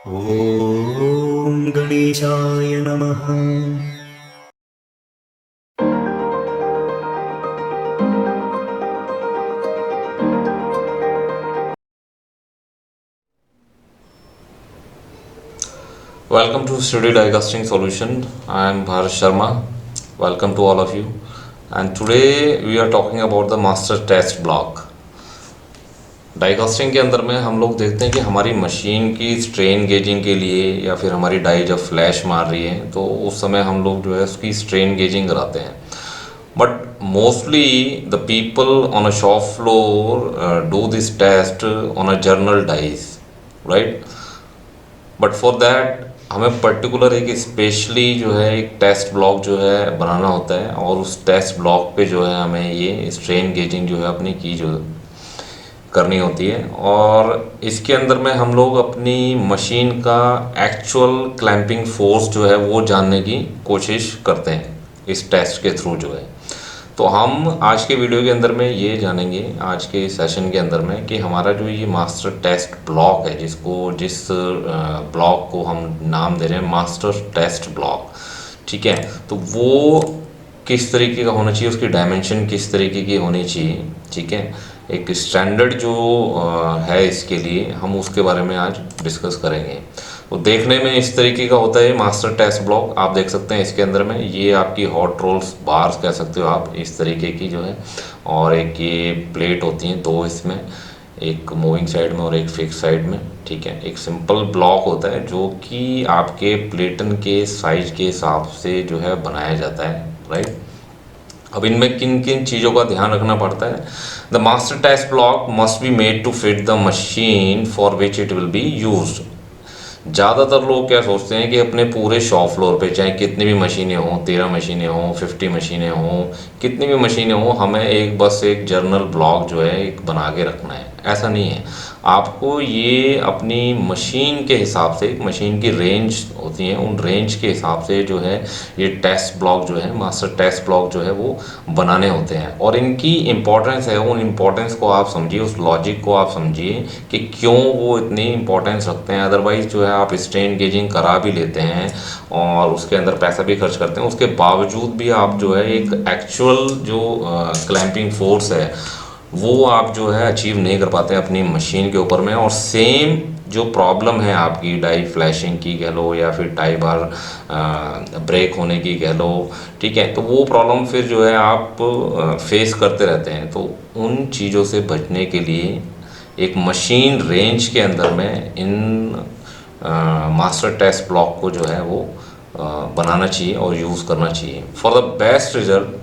ॐ गणेशाय नमः। Welcome to Studio Die Solution. I am Bharat Sharma. Welcome to all of you. And today we are talking about the master test block. Die casting के अंदर में हम लोग देखते हैं कि हमारी मशीन की स्ट्रेन गेजिंग के लिए या फिर हमारी डाई जब फ्लैश मार रही है तो उस समय हम लोग जो है उसकी स्ट्रेन गेजिंग कराते हैं. But mostly the people on a shop floor do this test on a journal dies, right. But for that हमें पर्टिकुलर एक स्पेशली जो है एक टेस्ट ब्लॉक जो है बनाना होता है और उस टेस्ट ब्लॉक पे जो है हमें ये स्ट्रेन गेजिंग जो है अपनी की जो करनी होती है. और इसके अंदर में हम लोग अपनी मशीन का एक्चुअल क्लैंपिंग फोर्स जो है वो जानने की कोशिश करते हैं इस टेस्ट के थ्रू जो है. तो हम आज के वीडियो के अंदर में ये जानेंगे, आज के सेशन के अंदर में, कि हमारा जो ये मास्टर टेस्ट ब्लॉक है जिस ब्लॉक को हम नाम दे रहे हैं मास्टर टेस्ट ब्लॉक, ठीक है, तो वो किस तरीके का होना चाहिए, उसकी डायमेंशन किस तरीके की होनी चाहिए, ठीक है. एक स्टैंडर्ड जो है इसके लिए हम उसके बारे में आज डिस्कस करेंगे. तो देखने में इस तरीके का होता है मास्टर टेस्ट ब्लॉक. आप देख सकते हैं इसके अंदर में ये आपकी हॉट रोल्स बार्स कह सकते हो आप, इस तरीके की जो है. और एक ये प्लेट होती हैं दो इसमें, एक मूविंग साइड में और एक फिक्स साइड में, ठीक है. एक सिंपल ब्लॉक होता है जो कि आपके प्लेटन के साइज के हिसाब से जो है बनाया जाता है, राइट. अब इनमें किन किन चीज़ों का ध्यान रखना पड़ता है. The master test block must be made to fit the machine for which it will be used. ज़्यादातर लोग क्या सोचते हैं कि अपने पूरे शॉप फ्लोर पे चाहे कितनी भी मशीनें हों, 13 मशीनें हों, 50 मशीनें हों, कितनी भी मशीनें हों, हमें एक जर्नल ब्लॉक जो है एक बना के रखना है. ऐसा नहीं है. आपको ये अपनी मशीन के हिसाब से, मशीन की रेंज होती है, उन रेंज के हिसाब से जो है ये टेस्ट ब्लॉक जो है, मास्टर टेस्ट ब्लॉक जो है वो बनाने होते हैं. और इनकी इम्पोर्टेंस है, उन इम्पोर्टेंस को आप समझिए, उस लॉजिक को आप समझिए कि क्यों वो इतनी इम्पोर्टेंस रखते हैं. अदरवाइज़ जो है आप स्ट्रेन गेजिंग करा भी लेते हैं और उसके अंदर पैसा भी खर्च करते हैं, उसके बावजूद भी आप जो है एक एक्चुअल जो क्लैंपिंग फोर्स है वो आप जो है अचीव नहीं कर पाते हैं अपनी मशीन के ऊपर में. और सेम जो प्रॉब्लम है आपकी डाई फ्लैशिंग की कह लो या फिर टाई बार ब्रेक होने की कह लो, ठीक है, तो वो प्रॉब्लम फिर जो है आप फेस करते रहते हैं. तो उन चीज़ों से बचने के लिए एक मशीन रेंज के अंदर में इन मास्टर टेस्ट ब्लॉक को जो है वो बनाना चाहिए और यूज़ करना चाहिए. For the best result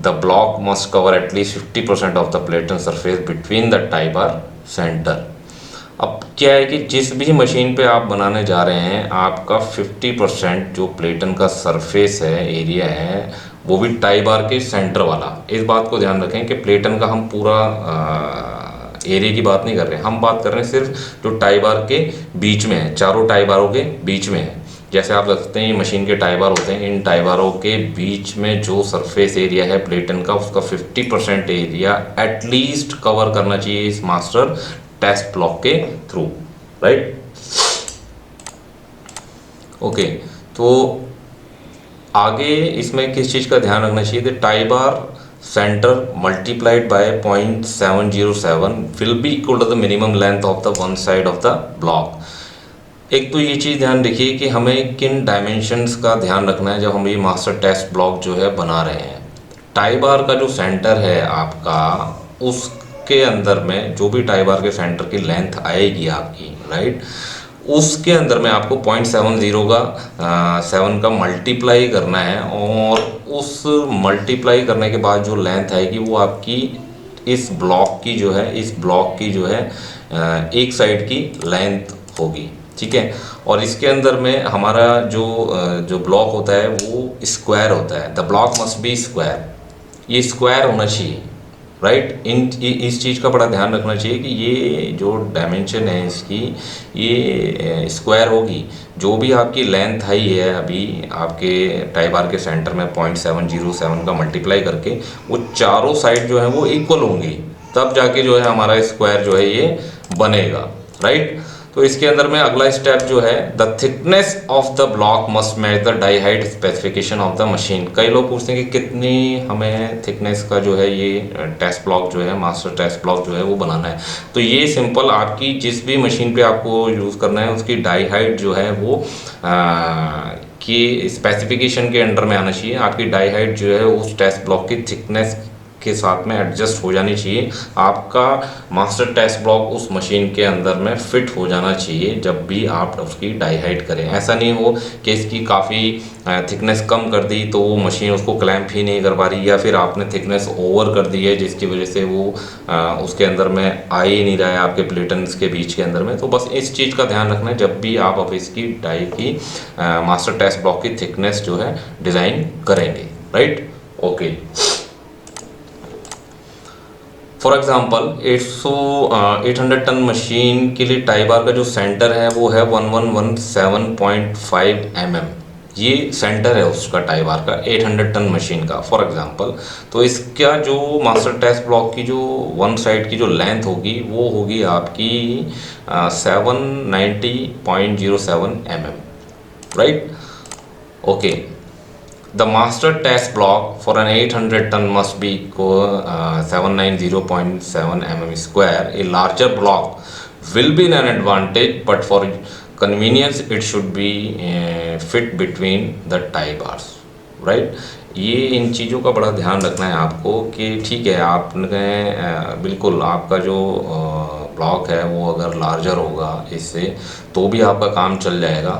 the block must cover at least 50% of the platen surface between the tie bar centre. अब क्या है कि जिस भी मशीन पे आप बनाने जा रहे हैं आपका 50% जो प्लेटन का सरफेस है, एरिया है, वो भी टाई बार के सेंटर वाला. इस बात को ध्यान रखें कि प्लेटन का हम पूरा एरिया की बात नहीं कर रहे हैं, हम बात कर रहे हैं सिर्फ जो टाई बार के बीच में है, चारों टाई बारों के बीच में है. जैसे आप देखते हैं ये मशीन के टाई बार होते हैं, इन टाई बारों के बीच में जो सरफेस एरिया है प्लेटन का, उसका 50% एरिया एटलीस्ट कवर करना चाहिए इस मास्टर टेस्ट ब्लॉक के थ्रू, राइट. ओके, तो आगे इसमें किस चीज़ का ध्यान रखना चाहिए. The tie bar center multiplied by 0.707 will be equal to the minimum length of the one side of the block. एक तो ये चीज़ ध्यान रखिए कि हमें किन डायमेंशंस का ध्यान रखना है जब हम ये मास्टर टेस्ट ब्लॉक जो है बना रहे हैं. टाई बार का जो सेंटर है आपका, उसके अंदर में जो भी टाई बार के सेंटर की लेंथ आएगी आपकी, राइट, उसके अंदर में आपको 0.70 का 7 का मल्टीप्लाई करना है. और उस मल्टीप्लाई करने के बाद जो लेंथ आएगी वो आपकी इस ब्लॉक की जो है एक साइड की लेंथ होगी, ठीक है. और इसके अंदर में हमारा जो ब्लॉक होता है वो स्क्वायर होता है. The block must B square. ये स्क्वायर होना चाहिए, राइट. इस चीज़ का बड़ा ध्यान रखना चाहिए कि ये जो डायमेंशन है इसकी, ये स्क्वायर होगी. जो भी आपकी लेंथ आई है अभी आपके टाई बार के सेंटर में 0.707 का मल्टीप्लाई करके, वो चारों साइड जो है वो इक्वल होंगी, तब जाके जो है हमारा स्क्वायर जो है ये बनेगा, राइट. तो इसके अंदर में अगला स्टेप जो है, the thickness of the block must match the die height specification of the machine. कई लोग पूछते हैं कि कितनी हमें थिकनेस का जो है ये टेस्ट ब्लॉक जो है, मास्टर टेस्ट ब्लॉक जो है वो बनाना है। तो ये सिंपल, आपकी जिस भी मशीन पे आपको यूज़ करना है उसकी डाई हाइट जो है वो कि स्पेसिफिकेशन के अंडर में आना चाहिए। आपकी डाई हाइट जो है उस टेस्ट ब्लॉक की थिकनेस के साथ में एडजस्ट हो जानी चाहिए। आपका मास्टर टेस्ट ब्लॉक उस मशीन के अंदर में फिट हो जाना चाहिए जब भी आप उसकी डाई हाइट करें। ऐसा नहीं हो कि इसकी काफ़ी थिकनेस कम कर दी तो वो मशीन उसको क्लैंप ही नहीं कर पा रही, या फिर आपने थिकनेस ओवर कर दी है जिसकी वजह से वो उसके अंदर में आ ही नहीं रहा है आपके प्लेटन्स के बीच के अंदर में। तो बस इस चीज़ का ध्यान रखना है जब भी आप अब इसकी डाई की मास्टर टेस्ट ब्लॉक की थिकनेस जो है डिज़ाइन करेंगे, right. Okay, for example 800 ton machine के लिए टाई बार का जो सेंटर है वो है 1117.5 mm। ये सेंटर है उसका टाई बार का 800 टन मशीन का, फॉर एग्जांपल। तो इसका जो मास्टर टेस्ट ब्लॉक की जो वन साइड की जो लेंथ होगी वो होगी आपकी 790.07 mm, right. Okay, the master test block for an 800 ton must be 790.7 mm square. A larger block will be an advantage, but for convenience it should be fit between the tie bars, right। ये इन चीज़ों का बड़ा ध्यान रखना है आपको कि ठीक है, आपने बिल्कुल आपका जो ब्लॉक है वो अगर लार्जर होगा इससे तो भी आपका काम चल जाएगा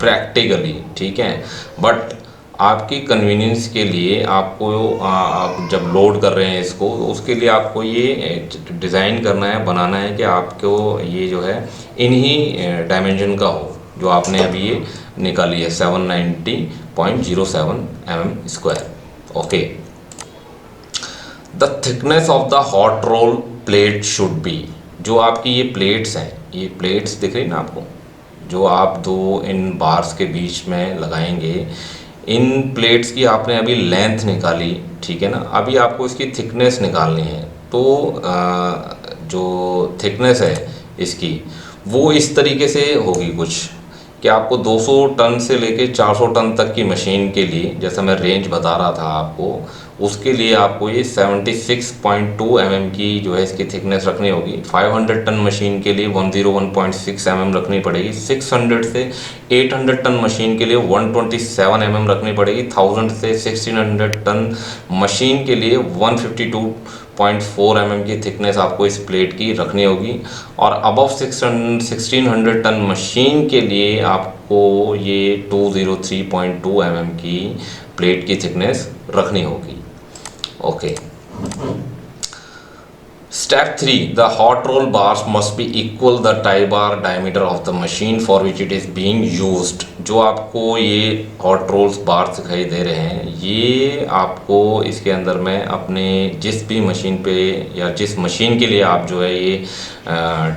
प्रैक्टिकली, ठीक है। बट आपकी कन्वीनियंस के लिए आपको आप जब लोड कर रहे हैं इसको, तो उसके लिए आपको ये डिज़ाइन करना है, बनाना है कि आपको ये जो है इन्हीं डायमेंशन का हो जो आपने अभी ये निकाली है 790.07 mm square. Okay, the thickness of the hot role plate should be. जो आपकी ये प्लेट्स हैं, ये प्लेट्स दिख रही ना आपको, जो आप दो इन बार्स के बीच में लगाएंगे, इन प्लेट्स की आपने अभी लेंथ निकाली, ठीक है ना। अभी आपको इसकी थिकनेस निकालनी है। तो जो थिकनेस है इसकी वो इस तरीके से होगी कुछ कि आपको 200 टन से लेके 400 टन तक की मशीन के लिए, जैसा मैं रेंज बता रहा था आपको, उसके लिए आपको ये 76.2 mm की जो है इसकी थिकनेस रखनी होगी। 500 टन मशीन के लिए 101.6 mm रखनी पड़ेगी। 600 से 800 टन मशीन के लिए 127 mm रखनी पड़ेगी। 1000 से 1600 टन मशीन के लिए 152.4 mm की थिकनेस आपको इस प्लेट की रखनी होगी। और अबव 1600 टन मशीन के लिए आपको ये 203.2 mm की प्लेट की थिकनेस रखनी होगी। Okay, step 3, the hot role bars must be equal the tie bar diameter of the machine for which it is being used. जो आपको ये हॉट रोल्स बार्स दिखाई दे रहे हैं, ये आपको इसके अंदर में अपने जिस भी मशीन पे या जिस मशीन के लिए आप जो है ये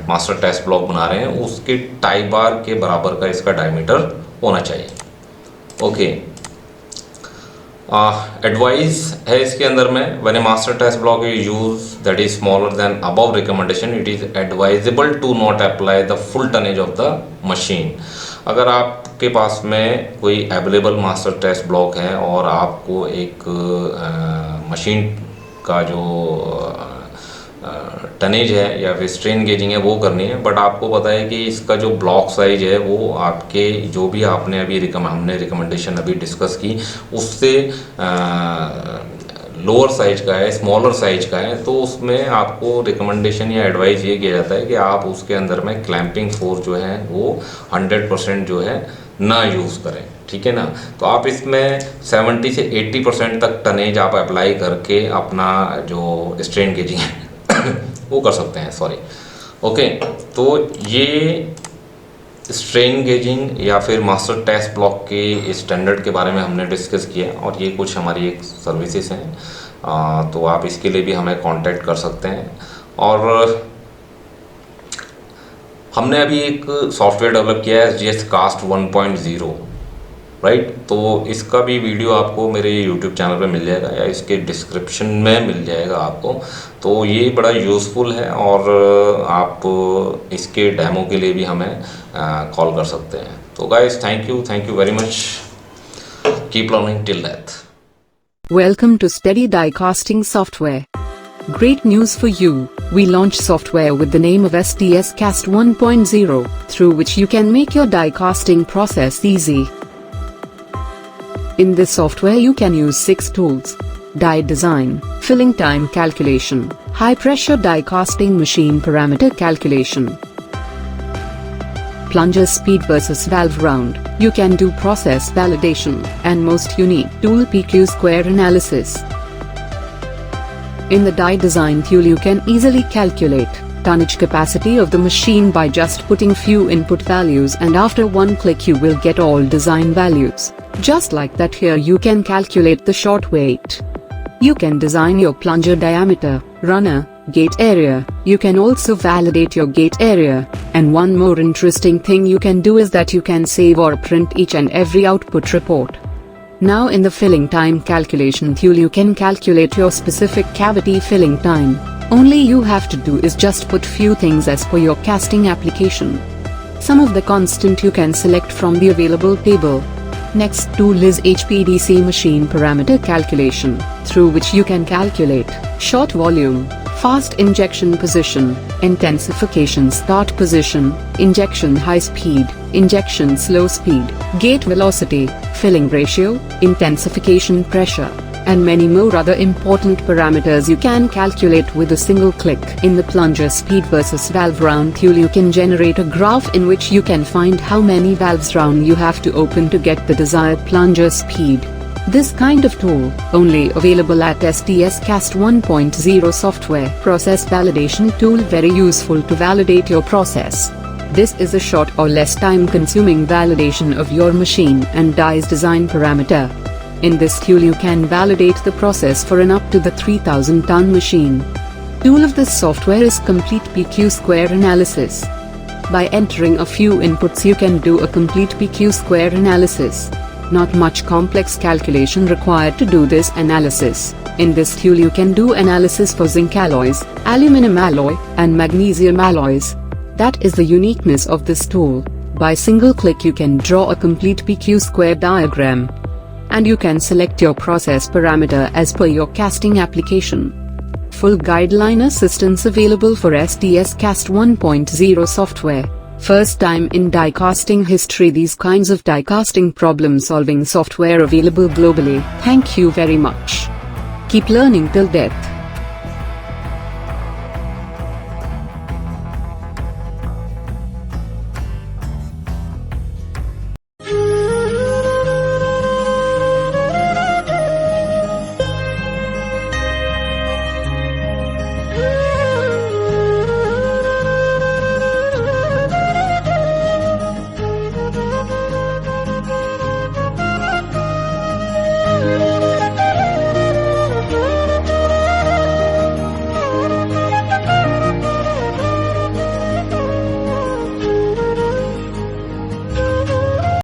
मास्टर टेस्ट ब्लॉक बना रहे हैं उसके टाई बार के बराबर का इसका डायमीटर होना चाहिए। ओके, एडवाइस है इसके अंदर में, when a master test block is use that is smaller than above recommendation, it is advisable to not apply the full tonnage of the machine. अगर आपके पास में कोई अवेलेबल मास्टर टेस्ट ब्लॉक है और आपको एक मशीन का जो टनेज है या फिर स्ट्रेन गेजिंग है वो करनी है, बट आपको पता है कि इसका जो ब्लॉक साइज है वो आपके जो भी आपने अभी हमने रिकमेंडेशन अभी डिस्कस की उससे लोअर साइज का है, स्मॉलर साइज का है, तो उसमें आपको रिकमेंडेशन या एडवाइस ये किया जाता है कि आप उसके अंदर में क्लैंपिंग फोर्स जो है वो 100% जो है ना यूज़ करें, ठीक है ना। तो आप इसमें 70 से 80% तक टनेज आप अप्लाई करके अपना जो स्ट्रेन गेजिंग है वो कर सकते हैं, सॉरी। ओके, तो ये स्ट्रेन गेजिंग या फिर मास्टर टेस्ट ब्लॉक के स्टैंडर्ड के बारे में हमने डिस्कस किया और ये कुछ हमारी एक सर्विसेज हैं, तो आप इसके लिए भी हमें कांटेक्ट कर सकते हैं। और हमने अभी एक सॉफ्टवेयर डेवलप किया है SGS कास्ट 1.0, राइट। तो इसका भी वीडियो आपको मेरे यूट्यूब चैनल पे मिल जाएगा या इसके डिस्क्रिप्शन में मिल जाएगा आपको। तो ये बड़ा यूज़फुल है और आप इसके डेमो के लिए भी हमें कॉल कर सकते हैं। तो guys thank you very much, keep learning till death. Welcome to Steady Die Casting Software. Great news for you, we launched software with the name of SDS Cast 1.0, through which you can make your die casting process easy. In this software you can use 6 tools: die design, filling time calculation, high pressure die casting machine parameter calculation, plunger speed versus valve round. You can do process validation, and most unique tool PQ square analysis. In the die design tool you can easily calculate tonnage capacity of the machine by just putting few input values, and after one click you will get all design values. Just like that, here you can calculate the short weight. You can design your plunger diameter, runner, gate area. You can also validate your gate area. And one more interesting thing you can do is that you can save or print each and every output report. Now in the filling time calculation tool you can calculate your specific cavity filling time. Only you have to do is just put few things as per your casting application. Some of the constant you can select from the available table. Next tool is HPDC machine parameter calculation, through which you can calculate short volume, fast injection position, intensification start position, injection high speed, injection slow speed, gate velocity, filling ratio, intensification pressure, and many more other important parameters you can calculate with a single click. In the plunger speed versus valve round tool you can generate a graph in which you can find how many valves round you have to open to get the desired plunger speed. This kind of tool, only available at SDS Cast 1.0 software. Process validation tool, very useful to validate your process. This is a short or less time consuming validation of your machine and die's design parameter. In this tool you can validate the process for an up to the 3000 ton machine. Tool of this software is complete PQ square analysis. By entering a few inputs you can do a complete PQ square analysis. Not much complex calculation required to do this analysis. In this tool you can do analysis for zinc alloys, aluminum alloy, and magnesium alloys. That is the uniqueness of this tool. By single click you can draw a complete PQ square diagram. And you can select your process parameter as per your casting application. Full guideline assistance available for SDS Cast 1.0 software. First time in die casting history these kinds of die casting problem solving software available globally. Thank you very much. Keep learning till death.